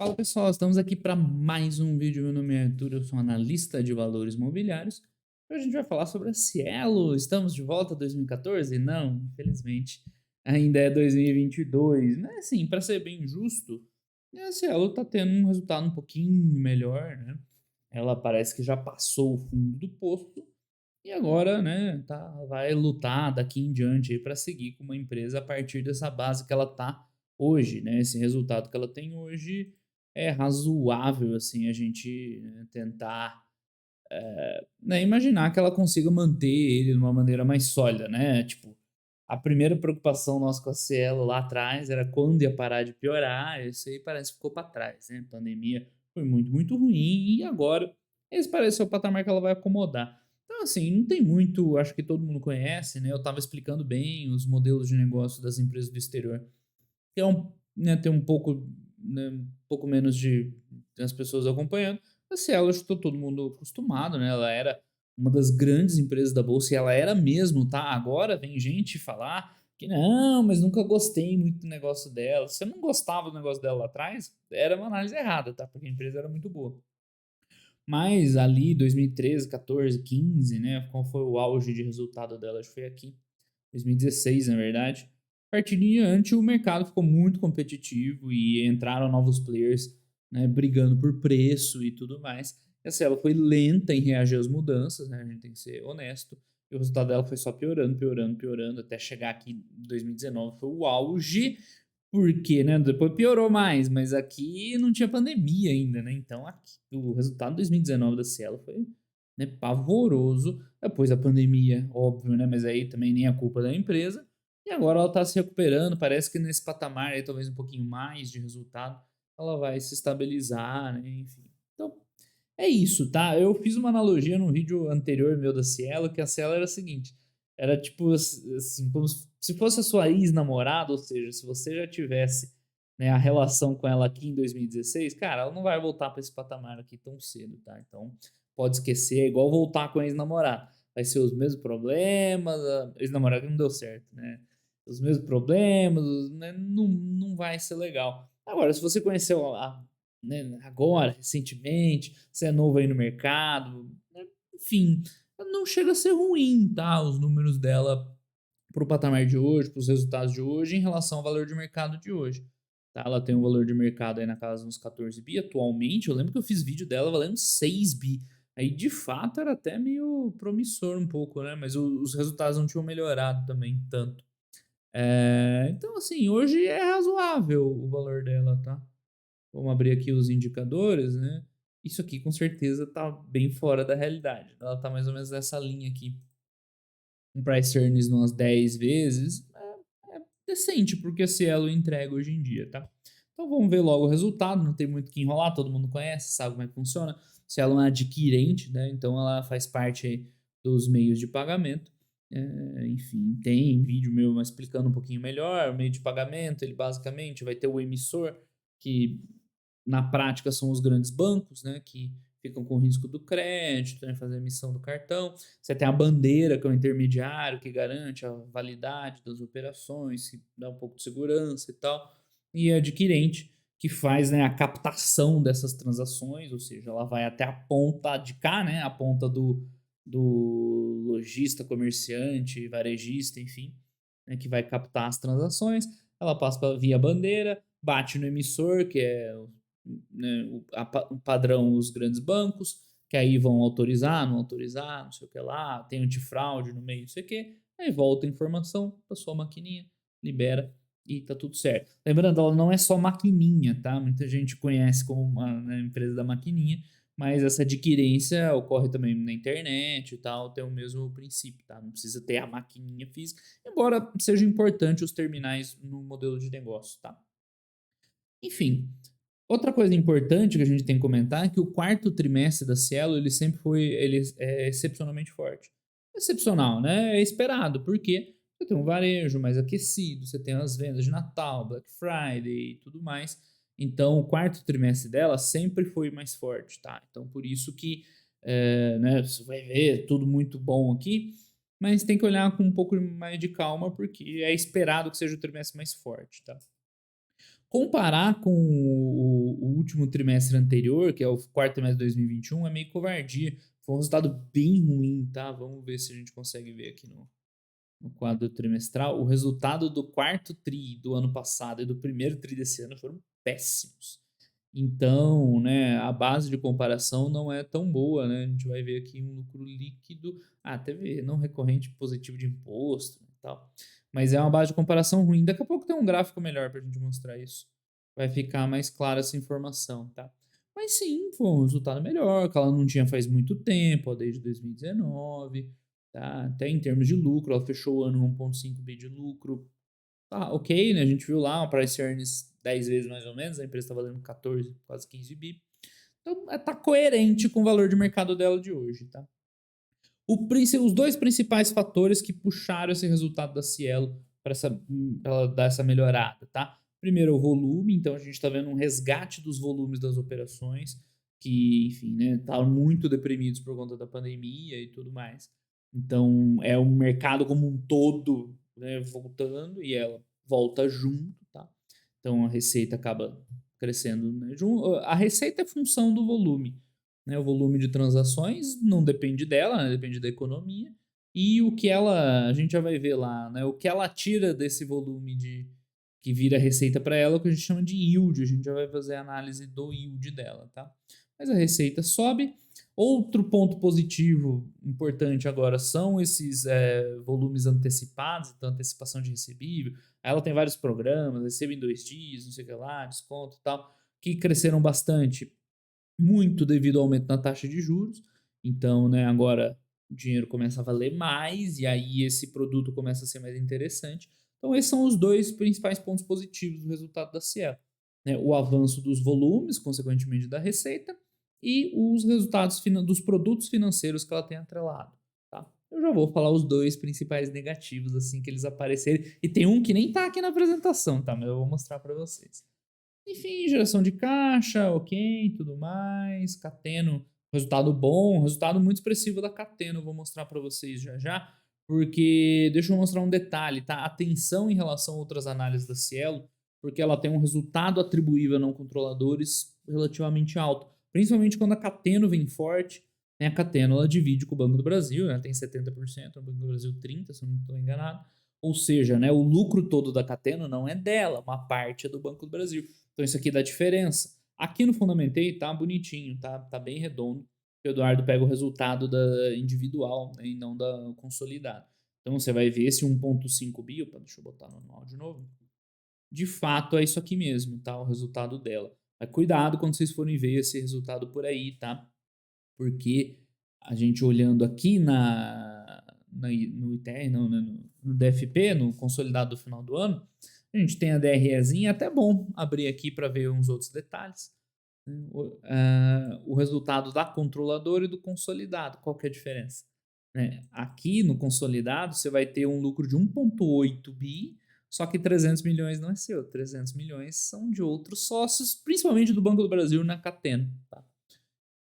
Fala pessoal, estamos aqui para mais um vídeo. Meu nome é Arthur, eu sou analista de valores imobiliários. Hoje a gente vai falar sobre a Cielo. Estamos de volta a 2014? Não, infelizmente, ainda é 2022. Mas assim, para ser bem justo, a Cielo está tendo um resultado um pouquinho melhor, né? Ela parece que já passou o fundo do poço e agora, né, vai lutar daqui em diante para seguir com uma empresa a partir dessa base que ela tá hoje, né? Esse resultado que ela tem hoje é razoável, assim, a gente, né, tentar, né, imaginar que ela consiga manter ele de uma maneira mais sólida, né? Tipo, a primeira preocupação nossa com a Cielo lá atrás era quando ia parar de piorar. Isso aí parece que ficou para trás, né? A pandemia foi muito, muito ruim e agora esse parece ser o patamar que ela vai acomodar. Então, assim, não tem muito, acho que todo mundo conhece, né? Eu estava explicando bem os modelos de negócio das empresas do exterior, que é né, tem um pouco, né, um pouco menos de as pessoas acompanhando. A Cielo, acho que tá todo mundo acostumado, né? Ela era uma das grandes empresas da bolsa e ela era mesmo, tá? Agora vem gente falar que não, mas nunca gostei muito do negócio dela. Se você não gostava do negócio dela lá atrás, era uma análise errada, tá? Porque a empresa era muito boa. Mas ali 2013, 14, 15, né? Qual foi o auge de resultado dela? Acho que foi aqui, 2016, na verdade. A partir de diante, o mercado ficou muito competitivo e entraram novos players, né, brigando por preço e tudo mais. Essa ela foi lenta em reagir às mudanças, né? A gente tem que ser honesto. E o resultado dela foi só piorando, piorando, piorando, até chegar aqui em 2019, foi o auge, porque, né, depois piorou mais, mas aqui não tinha pandemia ainda, né? Então, aqui, o resultado de 2019 da Cielo foi, né, pavoroso. Depois da pandemia, óbvio, né? Mas aí também nem a culpa da empresa. E agora ela está se recuperando. Parece que nesse patamar aí, talvez um pouquinho mais de resultado, ela vai se estabilizar, né? Enfim. Então, é isso, tá? Eu fiz uma analogia num vídeo anterior meu da Cielo, que a Cielo era a seguinte: era tipo assim, como se fosse a sua ex-namorada, ou seja, se você já tivesse, né, a relação com ela aqui em 2016, cara, ela não vai voltar para esse patamar aqui tão cedo, tá? Então, pode esquecer, é igual voltar com a ex-namorada. Vai ser os mesmos problemas, a ex-namorada que não deu certo, né? Os mesmos problemas, né? Não vai ser legal. Agora, se você conheceu né, agora, recentemente, você é novo aí no mercado, né, enfim, não chega a ser ruim, tá? Os números dela para o patamar de hoje, para os resultados de hoje, em relação ao valor de mercado de hoje. Tá? Ela tem um valor de mercado aí na casa dos 14 bi atualmente. Eu lembro que eu fiz vídeo dela valendo 6 bi. Aí de fato era até meio promissor um pouco, né? Mas os resultados não tinham melhorado também tanto. Então, assim, hoje é razoável o valor dela, tá? Vamos abrir aqui os indicadores, né? Isso aqui com certeza tá bem fora da realidade. Ela tá mais ou menos nessa linha aqui. Um price earnings umas 10 vezes é decente porque a Cielo entrega hoje em dia, tá? Então vamos ver logo o resultado, não tem muito que enrolar, todo mundo conhece, sabe como é que funciona. Cielo é uma adquirente, né? Então ela faz parte aí dos meios de pagamento. Enfim, tem vídeo meu explicando um pouquinho melhor o meio de pagamento. Ele basicamente vai ter o emissor, que na prática são os grandes bancos, né, que ficam com o risco do crédito, né, fazer a emissão do cartão. Você tem a bandeira, que é o intermediário, que garante a validade das operações, que dá um pouco de segurança e tal. E a adquirente, que faz, né, a captação dessas transações, ou seja, ela vai até a ponta de cá, né, a ponta do lojista, comerciante, varejista, enfim, né, que vai captar as transações. Ela passa via bandeira, bate no emissor, que é, né, o padrão os grandes bancos, que aí vão autorizar, não autorizar, não sei o que lá, tem antifraude no meio, não sei o que, aí volta a informação para sua maquininha, libera e tá tudo certo. Lembrando, ela não é só maquininha, tá? Muita gente conhece como uma, né, empresa da maquininha, mas essa adquirência ocorre também na internet e tal, tem o mesmo princípio, tá? Não precisa ter a maquininha física, embora seja importante os terminais no modelo de negócio, tá? Enfim, outra coisa importante que a gente tem que comentar é que o quarto trimestre da Cielo ele sempre foi excepcionalmente forte. Excepcional, né? É esperado, porque você tem um varejo mais aquecido, você tem as vendas de Natal, Black Friday e tudo mais. Então, o quarto trimestre dela sempre foi mais forte, tá? Então, por isso que, né, você vai ver tudo muito bom aqui, mas tem que olhar com um pouco mais de calma, porque é esperado que seja o trimestre mais forte, tá? Comparar com o último trimestre anterior, que é o quarto trimestre de 2021, é meio covardia. Foi um resultado bem ruim, tá? Vamos ver se a gente consegue ver aqui no quadro trimestral. O resultado do quarto tri do ano passado e do primeiro tri desse ano foram péssimos. Então, né, a base de comparação não é tão boa, né? A gente vai ver aqui um lucro líquido, teve não recorrente positivo de imposto e tal, mas é uma base de comparação ruim. Daqui a pouco tem um gráfico melhor para a gente mostrar isso. Vai ficar mais clara essa informação, tá? Mas sim, foi um resultado melhor, que ela não tinha faz muito tempo, ó, desde 2019, tá? Até em termos de lucro, ela fechou o ano 1,5 bi de lucro. Tá, ok, né? A gente viu lá uma price earnings 10 vezes mais ou menos, a empresa está valendo 14, quase 15 bi. Então, tá coerente com o valor de mercado dela de hoje, tá? Os dois principais fatores que puxaram esse resultado da Cielo para ela dar essa melhorada, tá? Primeiro, o volume, então a gente está vendo um resgate dos volumes das operações, que, enfim, né, estavam muito deprimidos por conta da pandemia e tudo mais. Então, é o mercado como um todo, né, voltando e ela volta junto, tá? Então, a receita acaba crescendo, né? A receita é função do volume, né? O volume de transações não depende dela, né? Depende da economia. E o que ela, a gente já vai ver lá, né? O que ela tira desse volume que vira receita para ela, é o que a gente chama de yield. A gente já vai fazer a análise do yield dela, tá? Mas a receita sobe. Outro ponto positivo importante agora são esses volumes antecipados, então antecipação de recebível. Ela tem vários programas, recebe em 2 dias, não sei o que lá, desconto e tal, que cresceram bastante, muito devido ao aumento na taxa de juros. Então, né, agora o dinheiro começa a valer mais e aí esse produto começa a ser mais interessante. Então, esses são os dois principais pontos positivos do resultado da Cielo, né? O avanço dos volumes, consequentemente da receita, e os resultados dos produtos financeiros que ela tem atrelado, tá? Eu já vou falar os dois principais negativos assim que eles aparecerem. E tem um que nem tá aqui na apresentação, tá? Mas eu vou mostrar para vocês. Enfim, geração de caixa, ok, tudo mais. Cateno, resultado bom, resultado muito expressivo da Cateno, vou mostrar para vocês já já, porque deixa eu mostrar um detalhe, tá? Atenção em relação a outras análises da Cielo, porque ela tem um resultado atribuível a não controladores relativamente alto, principalmente quando a Cateno vem forte, né? A Cateno ela divide com o Banco do Brasil, né? Tem 70%, o Banco do Brasil 30%, se eu não estou enganado. Ou seja, né, o lucro todo da Cateno não é dela, uma parte é do Banco do Brasil. Então isso aqui dá diferença. Aqui no Fundamentei tá bonitinho, tá bem redondo. O Eduardo pega o resultado da individual, né, e não da consolidada. Então você vai ver esse 1,5 bi, opa, deixa eu botar no manual de novo. De fato é isso aqui mesmo, tá? O resultado dela. Mas cuidado quando vocês forem ver esse resultado por aí, tá? Porque a gente olhando aqui no ITR, não, né, no DFP, no consolidado do final do ano, a gente tem a DREzinha, até bom abrir aqui para ver uns outros detalhes. Né? O resultado da controladora e do consolidado, qual que é a diferença? Né? Aqui no consolidado você vai ter um lucro de 1,8 bi, só que 300 milhões não é seu, 300 milhões são de outros sócios, principalmente do Banco do Brasil na Cateno. Tá?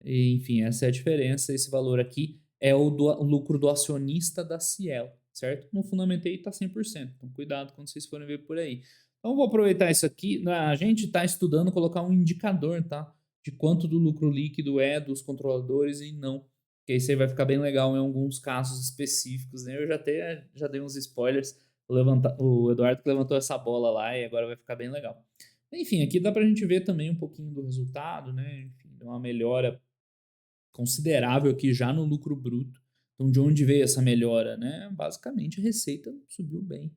E, enfim, essa é a diferença. Esse valor aqui é o lucro do acionista da Cielo, certo? No Fundamentei está 100%. Então, cuidado quando vocês forem ver por aí. Então, vou aproveitar isso aqui. A gente está estudando colocar um indicador, tá? De quanto do lucro líquido é dos controladores e não. Porque aí você vai ficar bem legal em alguns casos específicos, né? Eu já dei uns spoilers. O Eduardo que levantou essa bola lá e agora vai ficar bem legal. Enfim, aqui dá para a gente ver também um pouquinho do resultado, né? Enfim, uma melhora considerável aqui já no lucro bruto. Então, de onde veio essa melhora? Né? Basicamente, a receita subiu bem.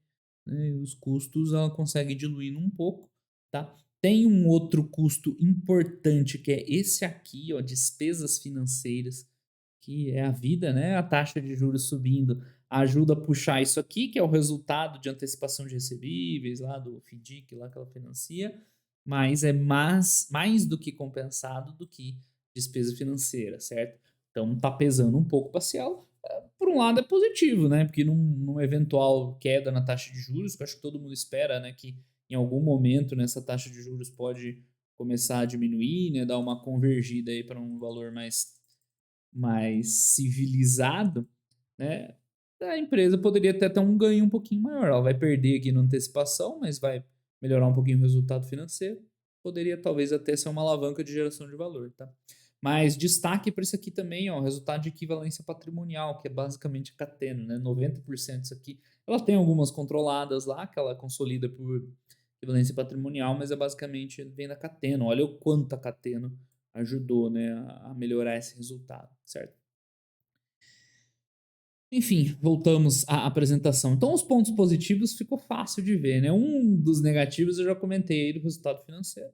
Né? E os custos ela consegue diluir um pouco. Tá? Tem um outro custo importante que é esse aqui, ó, despesas financeiras, que é a vida, né? A taxa de juros subindo ajuda a puxar isso aqui, que é o resultado de antecipação de recebíveis lá do FDIC, lá que ela financia, mas é mais do que compensado do que despesa financeira, certo? Então tá pesando um pouco para a Cielo. Por um lado é positivo, né? Porque numa eventual queda na taxa de juros, que eu acho que todo mundo espera, né? Que em algum momento nessa taxa de juros pode começar a diminuir, né? Dar uma convergida aí para um valor mais civilizado, né? A empresa poderia ter um ganho um pouquinho maior. Ela vai perder aqui na antecipação, mas vai melhorar um pouquinho o resultado financeiro. poderia talvez até ser uma alavanca de geração de valor, tá? Mas destaque para isso aqui também, ó, resultado de equivalência patrimonial, que é basicamente a Cateno, né? 90% disso aqui. Ela tem algumas controladas lá, que ela consolida por equivalência patrimonial, mas é basicamente vem da Cateno. Olha o quanto a Cateno ajudou, né, a melhorar esse resultado, certo? Enfim, voltamos à apresentação. Então, os pontos positivos ficou fácil de ver, né? Um dos negativos eu já comentei aí do resultado financeiro.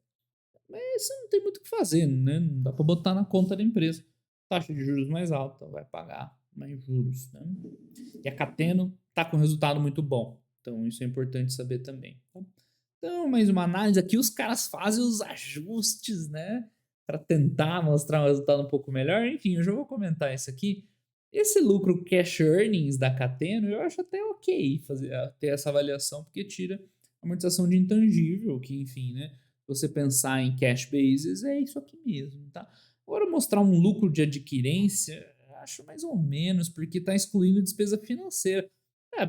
Mas não tem muito o que fazer, né? Não dá para botar na conta da empresa. Taxa de juros mais alta, vai pagar mais juros, né? E a Cateno tá com resultado muito bom. Então, isso é importante saber também. Tá? Então, mais uma análise aqui, os caras fazem os ajustes, né? Para tentar mostrar um resultado um pouco melhor. Enfim, eu já vou comentar isso aqui. Esse lucro cash earnings da Cateno, eu acho até ok fazer, ter essa avaliação, porque tira amortização de intangível, que enfim, né? Você pensar em cash basis, é isso aqui mesmo, tá? Agora mostrar um lucro de adquirência, acho mais ou menos, porque está excluindo despesa financeira.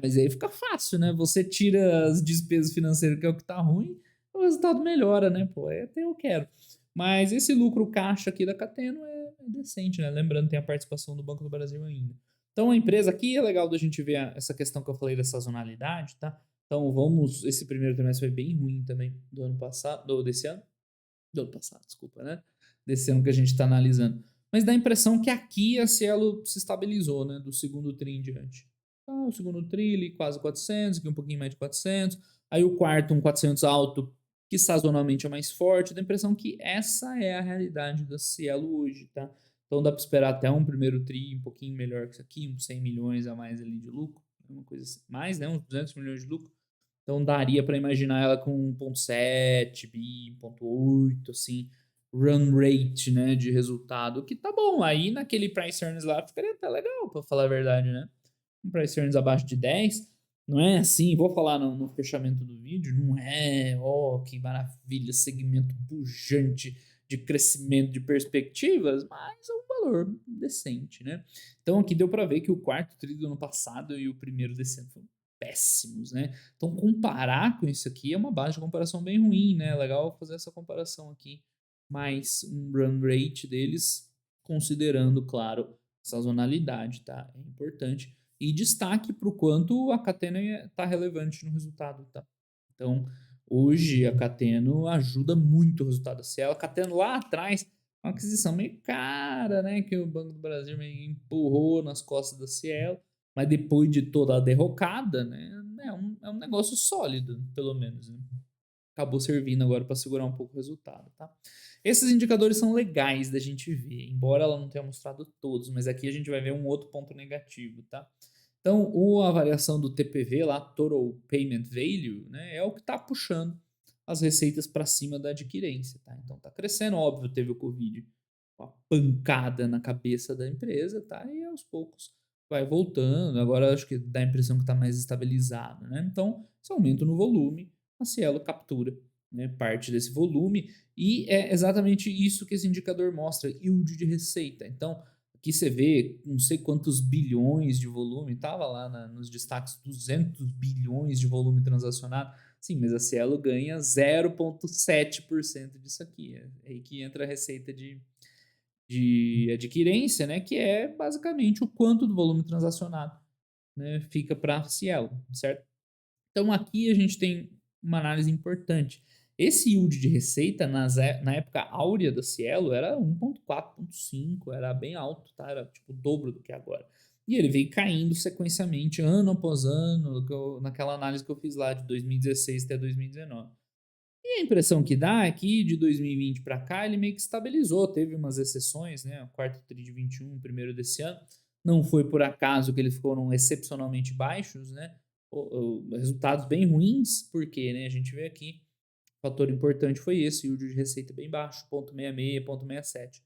Mas aí fica fácil, né? Você tira as despesas financeiras, que é o que tá ruim, o resultado melhora, né? Pô, é até eu quero. Mas esse lucro caixa aqui da Cateno é decente, né? Lembrando, tem a participação do Banco do Brasil ainda. Então a empresa aqui é legal da gente ver essa questão que eu falei da sazonalidade, tá? Então vamos, esse primeiro trimestre foi bem ruim também do ano passado, desse ano, do ano passado, desculpa, né? Desse ano que a gente está analisando. Mas dá a impressão que aqui a Cielo se estabilizou, né? Do segundo tri em diante. Então, o segundo tri, ali, quase 400, aqui um pouquinho mais de 400. Aí o quarto, um 400 alto, que sazonalmente é mais forte. Dá a impressão que essa é a realidade da Cielo hoje, tá? Então dá para esperar até um primeiro tri um pouquinho melhor que isso aqui, uns 100 milhões a mais ali de lucro. Uma coisa assim, mais, né? Uns 200 milhões de lucro. Então daria para imaginar ela com 1.7 bi, 1.8, assim, run rate, né, de resultado, que tá bom. Aí naquele price earnings lá ficaria até legal, para falar a verdade, né? Um price earnings abaixo de 10, não é assim, vou falar no fechamento do vídeo, não é, ó, que maravilha, segmento pujante de crescimento de perspectivas, mas é um valor decente, né? Então aqui deu para ver que o quarto tri do ano passado e o primeiro desse ano foram péssimos, né? Então comparar com isso aqui é uma base de comparação bem ruim, né? É legal fazer essa comparação aqui, mas um run rate deles, considerando, claro, sazonalidade, tá? É importante. E destaque para o quanto a Catena está relevante no resultado, tá? Então, hoje a Cateno ajuda muito o resultado da Cielo. A Cateno lá atrás, uma aquisição meio cara, né? Que o Banco do Brasil meio empurrou nas costas da Cielo. Mas depois de toda a derrocada, né? É um negócio sólido, pelo menos. Né? Acabou servindo agora para segurar um pouco o resultado, tá? Esses indicadores são legais da gente ver, embora ela não tenha mostrado todos, mas aqui a gente vai ver um outro ponto negativo, tá? Então, a variação do TPV lá, Total Payment Value, né, é o que está puxando as receitas para cima da adquirência, tá? Então tá crescendo, óbvio, teve o Covid, uma pancada na cabeça da empresa, tá? E aos poucos vai voltando. Agora acho que dá a impressão que está mais estabilizado, né? Então, esse aumento no volume, a Cielo captura, né, parte desse volume e é exatamente isso que esse indicador mostra, yield de receita. Então, aqui você vê não sei quantos bilhões de volume, estava lá nos destaques 200 bilhões de volume transacionado. Sim, mas a Cielo ganha 0,7% disso aqui. É aí que entra a receita de adquirência, né, que é basicamente o quanto do volume transacionado, né, fica para a Cielo, certo? Então aqui a gente tem uma análise importante. Esse yield de receita na época áurea da Cielo era 1.4, 1.5, era bem alto, tá? Era tipo o dobro do que é agora. E ele veio caindo sequencialmente, ano após ano, naquela análise que eu fiz lá de 2016 até 2019. E a impressão que dá é que de 2020 para cá ele meio que estabilizou, teve umas exceções, né? O quarto tri de 21, o primeiro desse ano. Não foi por acaso que eles foram excepcionalmente baixos, né? Resultados bem ruins, porque né, a gente vê aqui, o fator importante foi esse, o yield de receita bem baixo, 0,66, 0,67.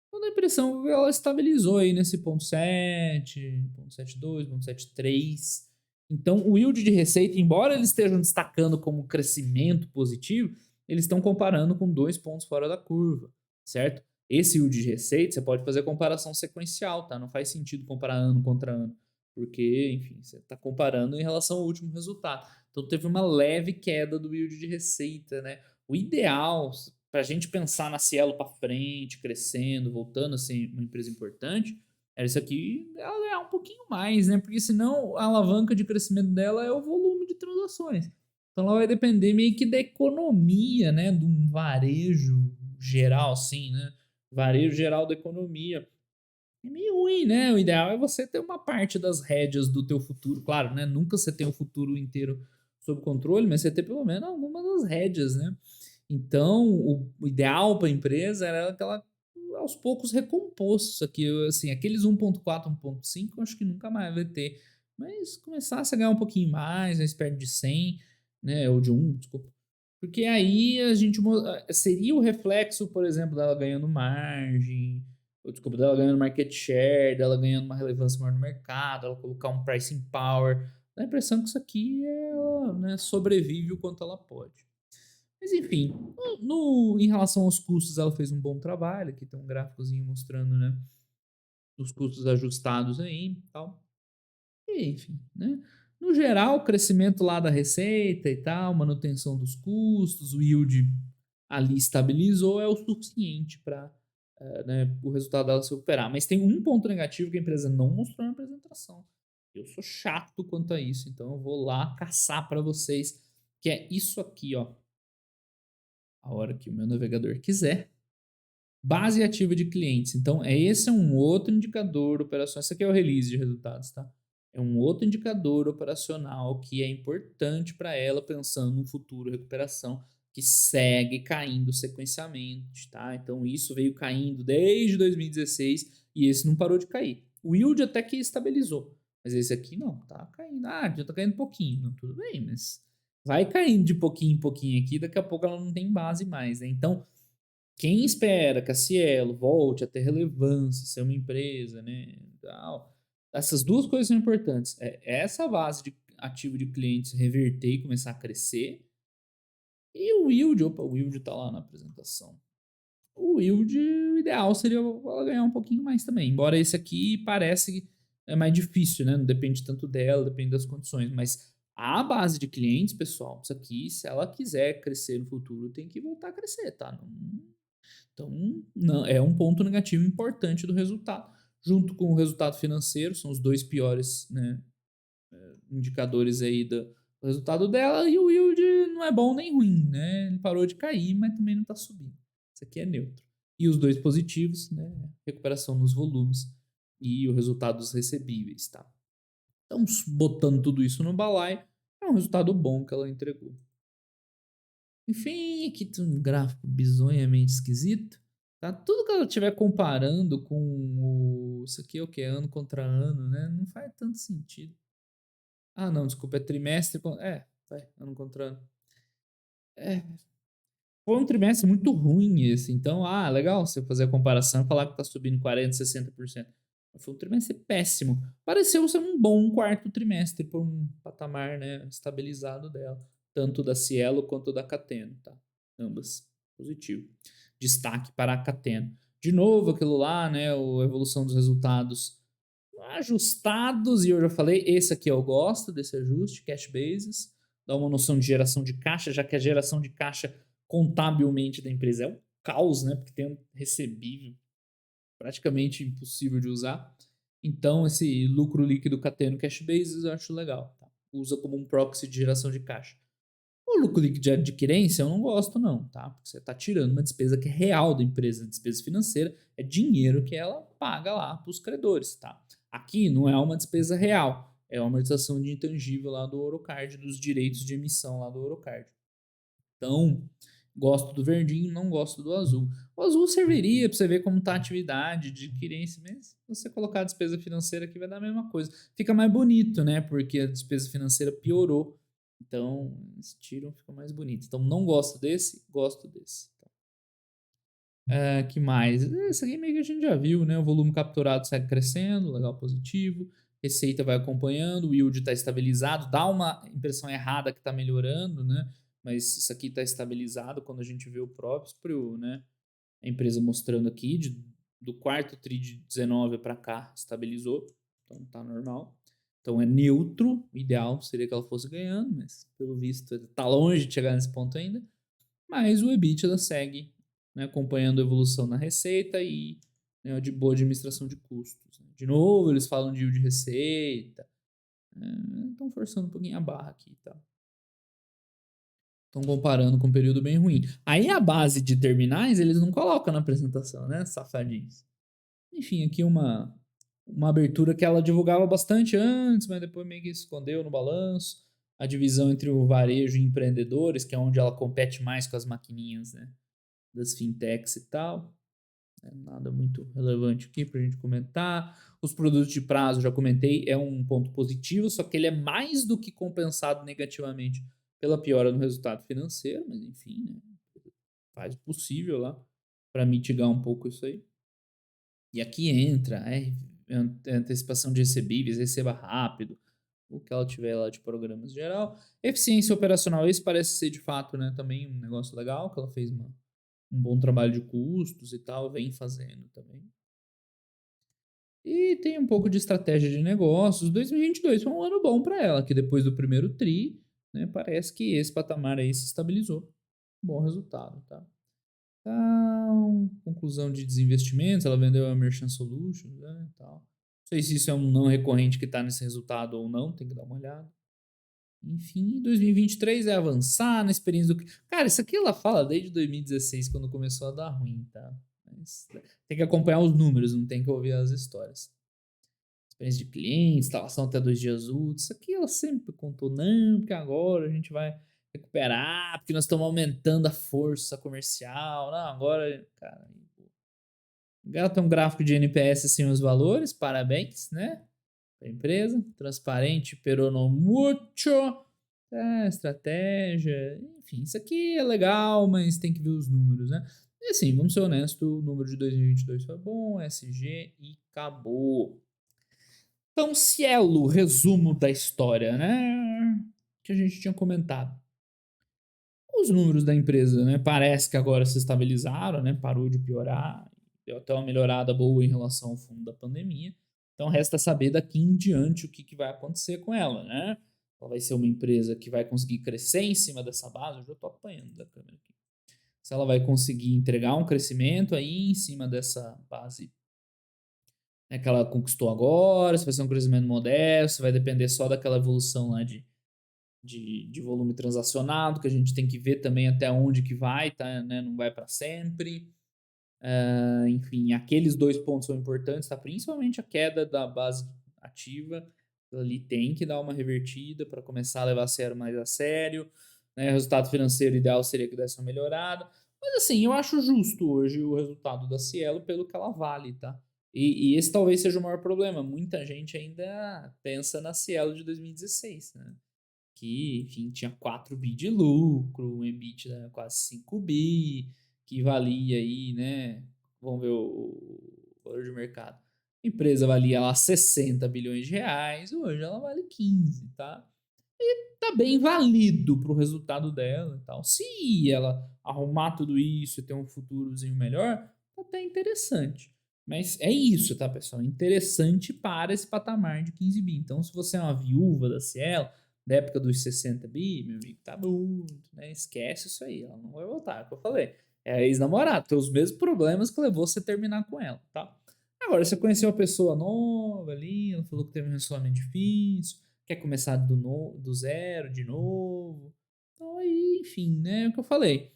Então dá a impressão que ela estabilizou aí nesse 0,7, 0,72, 0,73. Então o yield de receita, embora eles estejam destacando como crescimento positivo, eles estão comparando com 2 pontos fora da curva, certo? Esse yield de receita, você pode fazer comparação sequencial, tá? Não faz sentido comparar ano contra ano, porque, enfim, você está comparando em relação ao último resultado. Então teve uma leve queda do yield de receita, né? O ideal, pra gente pensar na Cielo para frente, crescendo, voltando a ser uma empresa importante, era isso aqui, ela ganhar um pouquinho mais, né, porque senão a alavanca de crescimento dela é o volume de transações. Então ela vai depender meio que da economia, né, de um varejo geral, assim, né, varejo geral da economia. É meio ruim, né, o ideal é você ter uma parte das rédeas do teu futuro, claro, né, nunca você tem o futuro inteiro sob controle, mas você ter pelo menos alguma das rédeas, né. Então, o ideal para a empresa era que ela, aos poucos, recomposto isso aqui, assim, aqueles 1.4, 1.5, eu acho que nunca mais vai ter, mas começasse a ganhar um pouquinho mais perto de 100, né, ou de 1, desculpa. Porque aí a gente seria o reflexo, por exemplo, dela ganhando margem, ou desculpa, dela ganhando market share, dela ganhando uma relevância maior no mercado, ela colocar um pricing power. Dá a impressão que isso aqui ela, né, sobrevive o quanto ela pode. Mas enfim, em relação aos custos, ela fez um bom trabalho. Aqui tem um gráficozinho mostrando, né, os custos ajustados aí e tal. E, enfim, né? No geral, o crescimento lá da receita e tal, manutenção dos custos, o yield ali estabilizou, é o suficiente para, né, o resultado dela se recuperar. Mas tem um ponto negativo que a empresa não mostrou na apresentação. Eu sou chato quanto a isso, então eu vou lá caçar para vocês, que é isso aqui, ó. A hora que o meu navegador quiser. Base ativa de clientes. Então, esse é um outro indicador operacional. Esse aqui é o release de resultados, tá? É um outro indicador operacional que é importante para ela, pensando no futuro recuperação, que segue caindo sequencialmente, tá? Então, isso veio caindo desde 2016 e esse não parou de cair. O yield até que estabilizou, mas esse aqui não, tá caindo. Ah, já tá caindo um pouquinho. Não, tudo bem, mas vai caindo de pouquinho em pouquinho aqui, daqui a pouco ela não tem base mais, né? Então, quem espera que a Cielo volte a ter relevância, ser uma empresa, né, tal, essas duas coisas são importantes. É essa base de ativo de clientes reverter e começar a crescer, e o yield, opa, o yield tá lá na apresentação. O yield, o ideal seria ela ganhar um pouquinho mais também, embora esse aqui parece é mais difícil, né, não depende tanto dela, depende das condições, mas a base de clientes, pessoal, isso aqui, se ela quiser crescer no futuro, tem que voltar a crescer, tá? Não, então, não, é um ponto negativo importante do resultado. Junto com o resultado financeiro, são os dois piores, né, indicadores aí do resultado dela. E o yield não é bom nem ruim, né? Ele parou de cair, mas também não está subindo. Isso aqui é neutro. E os dois positivos, né? Recuperação nos volumes e o resultado dos recebíveis, tá? Então, botando tudo isso no balaio, é um resultado bom que ela entregou. Enfim, aqui tem um gráfico bizonhamente esquisito. Tá? Tudo que ela estiver comparando com o. Isso aqui é o que? Ano contra ano, né? Não faz tanto sentido. Ah, não, desculpa, é trimestre. É, vai, ano contra ano. É, foi um trimestre muito ruim esse. Então, legal você fazer a comparação e falar que tá subindo 40, 60%. Foi um trimestre péssimo. Pareceu ser um bom quarto trimestre por um patamar, né, estabilizado dela. Tanto da Cielo quanto da Cateno, tá? Ambas. Positivo. Destaque para a Cateno. De novo, aquilo lá, né, a evolução dos resultados ajustados, e eu já falei, esse aqui eu gosto desse ajuste, cash basis, dá uma noção de geração de caixa, já que a geração de caixa contabilmente da empresa é um caos, né? Porque tem um recebível praticamente impossível de usar. Então, esse lucro líquido cateno cash basis eu acho legal. Tá? Usa como um proxy de geração de caixa. O lucro líquido de adquirência eu não gosto, não, tá? Porque você está tirando uma despesa que é real da empresa, despesa financeira, é dinheiro que ela paga lá para os credores, tá? Aqui não é uma despesa real, é uma amortização de intangível lá do Orocard, dos direitos de emissão lá do Orocard. Então, gosto do verdinho, não gosto do azul. O azul serviria para você ver como está a atividade de adquirência, mas se você colocar a despesa financeira aqui vai dar a mesma coisa. Fica mais bonito, né? Porque a despesa financeira piorou. Então, eles tiram, fica mais bonito. Então, não gosto desse, gosto desse. Que mais? Esse aqui meio que a gente já viu, né? O volume capturado segue crescendo, legal, positivo. Receita vai acompanhando, o yield está estabilizado. Dá uma impressão errada que está melhorando, né? Mas isso aqui está estabilizado quando a gente vê o próprio, né? A empresa mostrando aqui, do quarto TRI de 19 para cá, estabilizou. Então tá normal. Então é neutro. O ideal seria que ela fosse ganhando, mas pelo visto tá longe de chegar nesse ponto ainda. Mas o EBITDA segue né, acompanhando a evolução na receita e, né, de boa administração de custos, né. De novo, eles falam de yield de receita, estão forçando um pouquinho a barra aqui, tá. Estão comparando com um período bem ruim. Aí a base de terminais eles não colocam na apresentação, né, safadinhos. Enfim, aqui uma abertura que ela divulgava bastante antes, mas depois meio que escondeu no balanço. A divisão entre o varejo e empreendedores, que é onde ela compete mais com as maquininhas, né, das fintechs e tal. Nada muito relevante aqui para a gente comentar. Os produtos de prazo, já comentei, é um ponto positivo, só que ele é mais do que compensado negativamente pela piora no resultado financeiro, mas enfim, né, faz o possível lá para mitigar um pouco isso aí. E aqui entra antecipação de recebíveis, receba rápido, o que ela tiver lá de programas geral. Eficiência operacional, esse parece ser de fato, né, também um negócio legal, que ela fez um bom trabalho de custos e tal, vem fazendo também. E tem um pouco de estratégia de negócios. 2022 foi um ano bom para ela, que depois do primeiro tri, né, parece que esse patamar aí se estabilizou. Bom resultado, tá? Então, conclusão de desinvestimentos, ela vendeu a Merchant Solutions, né, e tal. Não sei se isso é um não recorrente que está nesse resultado ou não, tem que dar uma olhada. Enfim, 2023 é avançar na experiência do. Cara, isso aqui ela fala desde 2016, quando começou a dar ruim, tá? Mas tem que acompanhar os números, não tem que ouvir as histórias. Experiência de cliente, instalação até 2 dias úteis. Isso aqui ela sempre contou, não, porque agora a gente vai recuperar, porque nós estamos aumentando a força comercial. Não, agora, cara, ela tem um gráfico de NPS sem os valores, parabéns, né? A empresa, transparente, pero no mucho. Estratégia, enfim, isso aqui é legal, mas tem que ver os números, né? E assim, vamos ser honestos, o número de 2022 foi bom, SG e acabou. Então, Cielo, resumo da história, né? Que a gente tinha comentado. Os números da empresa, né? Parece que agora se estabilizaram, né? Parou de piorar, deu até uma melhorada boa em relação ao fundo da pandemia. Então, resta saber daqui em diante o que vai acontecer com ela, né? Ela vai ser uma empresa que vai conseguir crescer em cima dessa base. Eu já estou apanhando da câmera aqui. Se ela vai conseguir entregar um crescimento aí em cima dessa base, né, que ela conquistou agora, se vai ser um crescimento modesto, se vai depender só daquela evolução lá de volume transacionado, que a gente tem que ver também até onde que vai, tá, né? Não vai para sempre. Enfim, aqueles dois pontos são importantes, tá? Principalmente a queda da base ativa. Ali tem que dar uma revertida para começar a levar a sério mais a sério. Né? O resultado financeiro ideal seria que desse uma melhorada. Mas assim, eu acho justo hoje o resultado da Cielo pelo que ela vale, tá? E esse talvez seja o maior problema. Muita gente ainda pensa na Cielo de 2016, né? Que, enfim, tinha 4 bi de lucro, um EBITDA quase 5 bi, que valia aí, né? Vamos ver o valor de mercado. A empresa valia lá 60 bilhões de reais, hoje ela vale 15, tá? Tá bem válido pro resultado dela e tal. Se ela arrumar tudo isso e ter um futurozinho melhor, tá até interessante. Mas é isso, tá, pessoal? Interessante para esse patamar de 15 bi. Então, se você é uma viúva da Cielo, da época dos 60 bi, meu amigo, tá muito, né? Esquece isso aí, ela não vai voltar, é o que eu falei. É a ex-namorada, tem os mesmos problemas que levou você a terminar com ela, tá? Agora, você conheceu uma pessoa nova ali, ela falou que teve um relacionamento difícil, quer começar do zero, de novo. Então, aí, enfim, né? É o que eu falei.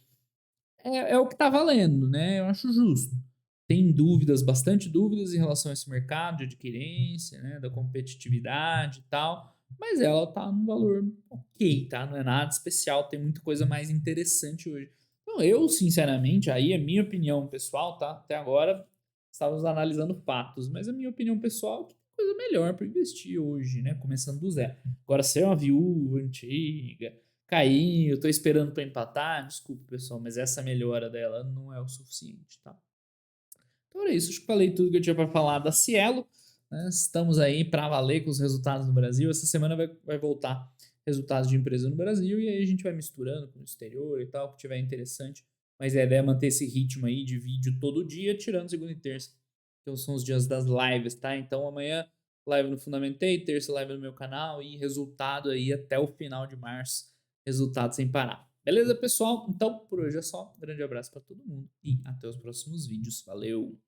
É o que tá valendo, né? Eu acho justo. Tem dúvidas, bastante dúvidas em relação a esse mercado de adquirência, né? Da competitividade e tal. Mas ela tá num valor ok, tá? Não é nada especial, tem muita coisa mais interessante hoje. Então, eu, sinceramente, aí é minha opinião pessoal, tá? Até agora estávamos analisando fatos, mas a minha opinião pessoal é que tem coisa melhor para investir hoje, né? Começando do zero. Agora, ser uma viúva antiga, cair, eu tô esperando para empatar, desculpa pessoal, mas essa melhora dela não é o suficiente, tá? Então era isso, acho que falei tudo que eu tinha para falar da Cielo, né? Estamos aí para valer com os resultados no Brasil. Essa semana vai voltar resultados de empresa no Brasil e aí a gente vai misturando com o exterior e tal, que tiver interessante. Mas a ideia é manter esse ritmo aí de vídeo todo dia, tirando segunda e terça. Então são os dias das lives, tá? Então amanhã live no Fundamentei, terça live no meu canal e resultado aí até o final de março, resultado sem parar. Beleza, pessoal? Então, por hoje é só. Um grande abraço para todo mundo e até os próximos vídeos. Valeu!